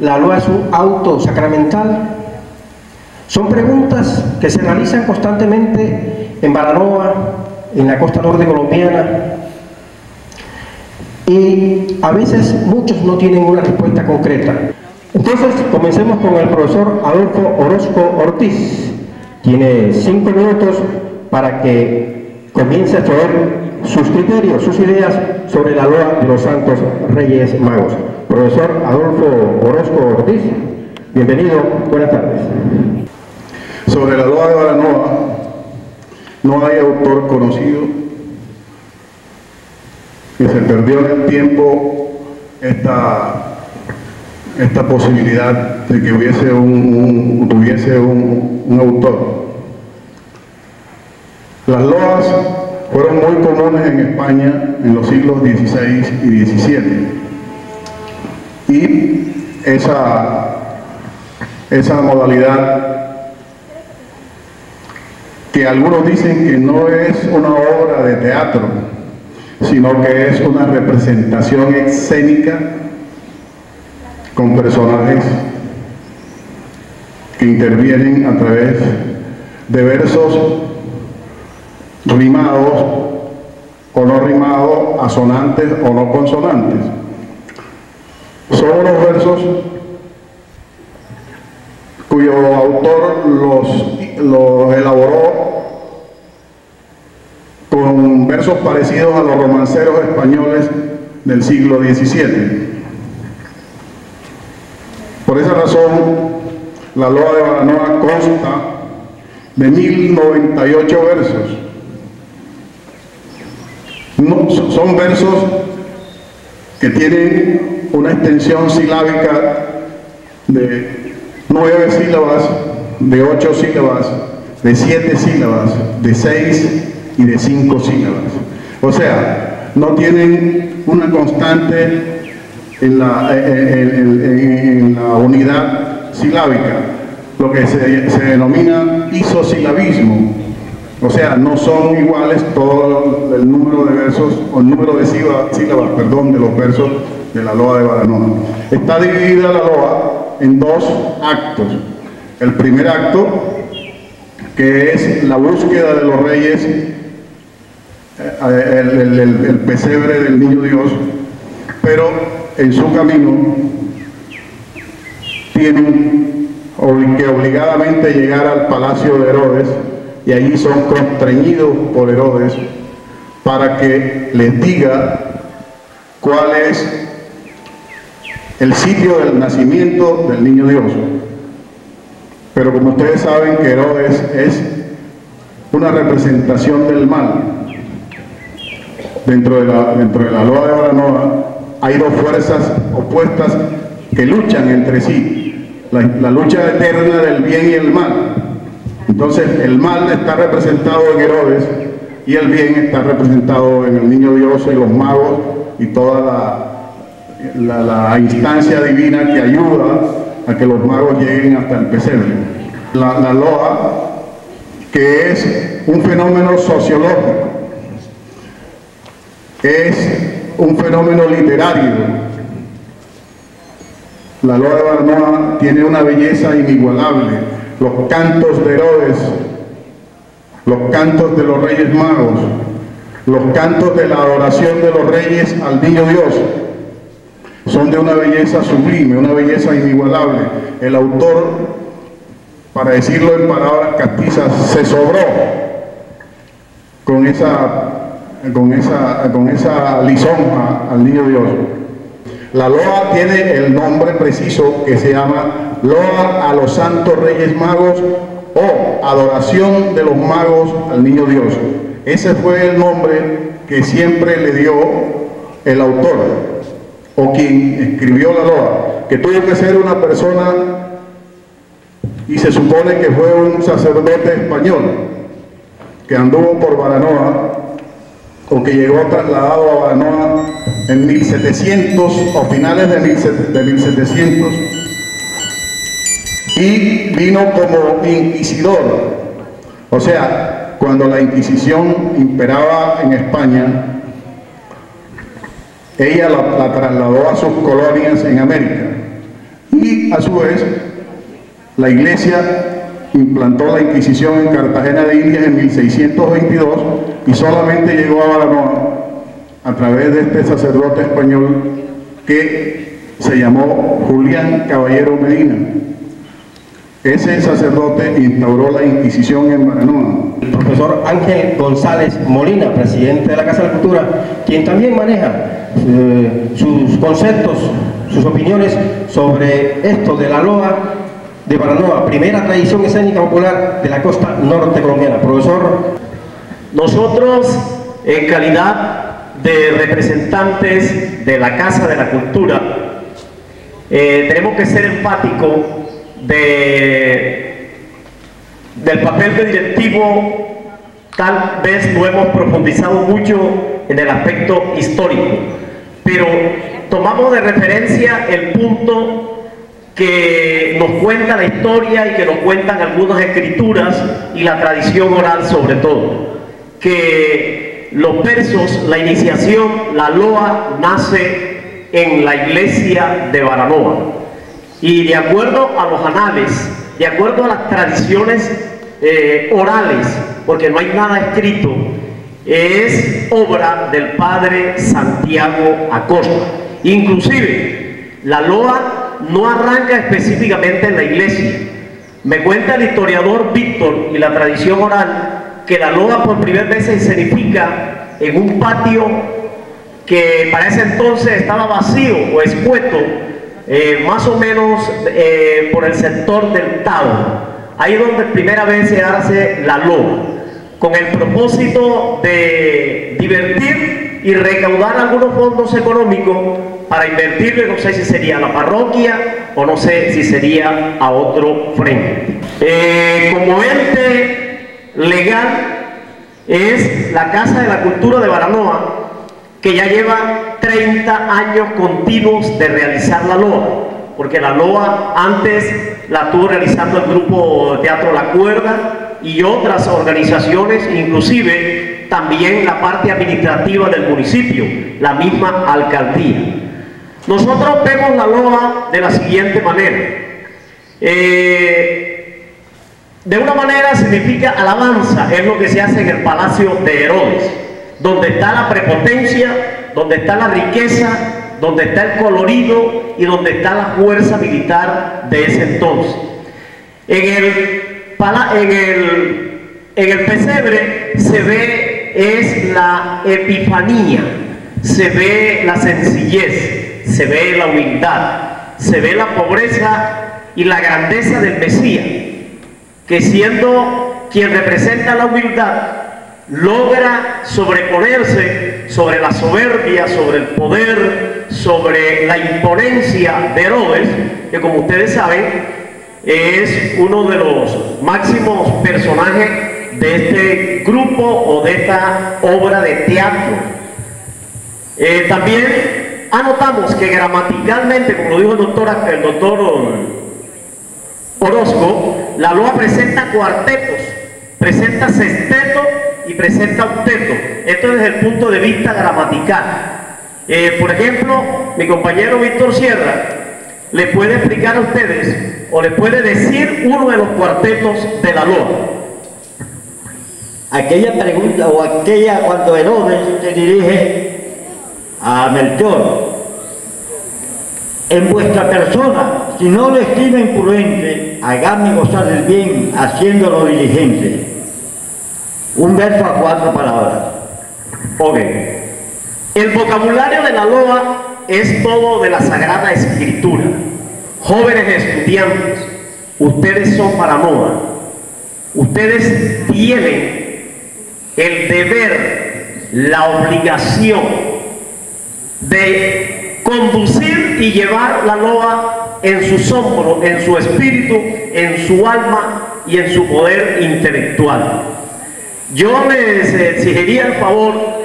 ¿La loa es un auto sacramental? Son preguntas que se realizan constantemente en Baranoa, en la costa norte colombiana, y a veces muchos no tienen una respuesta concreta. Entonces, comencemos con el profesor Adolfo Orozco Ortiz. Tiene 5 minutos para que comience a exponer sus criterios, sus ideas sobre la loa de los Santos Reyes Magos. Profesor Adolfo Orozco Ortiz, bienvenido, buenas tardes. Sobre la loa de Baranoa, no hay autor conocido, que se perdió en el tiempo esta posibilidad de que hubiese un autor. Las loas fueron muy comunes en España en los siglos XVI y XVII, y esa modalidad, que algunos dicen que no es una obra de teatro, sino que es una representación escénica con personajes que intervienen a través de versos rimados o no rimados, asonantes o no consonantes. Son unos versos cuyo autor los elaboró con versos parecidos a los romanceros españoles del siglo XVII. Por esa razón, la loa de Baranoa consta de 1098 versos. Son versos que tienen una extensión silábica de 9 sílabas, de 8 sílabas, de 7 sílabas, de 6 y de 5 sílabas. O sea, no tienen una constante en la unidad silábica, lo que se denomina isosilabismo. O sea, no son iguales todo el número de versos, o el número de sílabas, perdón, de los versos de la loa de Baranoa. Está dividida la loa en 2 actos. El primer acto, que es la búsqueda de los reyes, el pesebre del niño Dios, pero en su camino tienen que obligadamente llegar al palacio de Herodes, y allí son constreñidos por Herodes para que les diga cuál es el sitio del nacimiento del niño Dios. Pero como ustedes saben que Herodes es una representación del mal. Dentro de la loa de Baranoa hay 2 fuerzas opuestas que luchan entre sí, la lucha eterna del bien y el mal. Entonces el mal está representado en Herodes y el bien está representado en el niño Dios y los magos y toda la instancia divina que ayuda a que los magos lleguen hasta el pesebre. La loa, que es un fenómeno sociológico, es un fenómeno literario. La loa de Baranoa tiene una belleza inigualable. Los cantos de Herodes, los cantos de los Reyes Magos, los cantos de la adoración de los reyes al niño Dios, son de una belleza sublime, una belleza inigualable. El autor, para decirlo en palabras castizas, se sobró con esa lisonja al niño Dios. La loa tiene el nombre preciso que se llama Loa a los Santos Reyes Magos o Adoración de los Magos al Niño Dios. Ese fue el nombre que siempre le dio el autor o quien escribió la loa, que tuvo que ser una persona, y se supone que fue un sacerdote español que anduvo por Baranoa, o que llegó trasladado a Baranoa en 1700 o finales de 1700, y vino como inquisidor. O sea, cuando la Inquisición imperaba en España, ella la trasladó a sus colonias en América, Y a su vez, la Iglesia implantó la Inquisición en Cartagena de Indias en 1622 y solamente llegó a Baranoa a través de este sacerdote español que se llamó Julián Caballero Medina. Ese sacerdote instauró la Inquisición en Baranoa. El profesor Ángel González Molina, presidente de la Casa de la Cultura, quien también maneja sus conceptos, sus opiniones sobre esto de la loa de Baranoa, primera tradición escénica popular de la costa norte colombiana. Profesor. Nosotros, en calidad de representantes de la Casa de la Cultura, tenemos que ser empáticos del papel de directivo. Tal vez no hemos profundizado mucho en el aspecto histórico, pero tomamos de referencia el punto que nos cuenta la historia y que nos cuentan algunas escrituras y la tradición oral sobre todo, que los versos, la iniciación, la loa nace en la iglesia de Baranoa, y de acuerdo a los anales, de acuerdo a las tradiciones orales, porque no hay nada escrito, es obra del padre Santiago Acosta. Inclusive la loa no arranca específicamente en la iglesia. Me cuenta el historiador Víctor y la tradición oral que la loa por primera vez se escenifica en un patio que para ese entonces estaba vacío o escueto, más o menos por el sector del Tao. Ahí donde primera vez se hace la loa, con el propósito de divertir y recaudar algunos fondos económicos para invertirle, no sé si sería a la parroquia o no sé si sería a otro frente. Como ente legal es la Casa de la Cultura de Baranoa, que ya lleva 30 años continuos de realizar la loa, porque la loa antes la estuvo realizando el grupo Teatro La Cuerda y otras organizaciones, inclusive también la parte administrativa del municipio, la misma alcaldía. Nosotros vemos la loa de la siguiente manera. De una manera significa alabanza, es lo que se hace en el Palacio de Herodes, donde está la prepotencia, donde está la riqueza, donde está el colorido y donde está la fuerza militar de ese entonces. En el pesebre se ve es la epifanía, se ve la sencillez, se ve la humildad, se ve la pobreza y la grandeza del Mesías, que siendo quien representa la humildad, logra sobreponerse sobre la soberbia, sobre el poder, sobre la imponencia de Herodes, que como ustedes saben es uno de los máximos personajes de este grupo o de esta obra de teatro. También anotamos que gramaticalmente, como lo dijo el doctor Orozco, la loa presenta cuartetos, presenta sexteto y presenta octeto. Esto desde el punto de vista gramatical. Por ejemplo, mi compañero Víctor Sierra le puede explicar a ustedes o le puede decir uno de los cuartetos de la loa. Aquella pregunta o aquella cuando Herodes se dirige a Melchor: en vuestra persona, si no lo estima imprudente, hágame gozar del bien, haciéndolo diligente. Un verso a 4 palabras. Ok. El vocabulario de la loa es todo de la Sagrada Escritura. Jóvenes estudiantes, ustedes son Baranoa. Ustedes tienen el deber, la obligación de conducir y llevar la loa en sus hombros, en su espíritu, en su alma y en su poder intelectual. Yo les exigiría el favor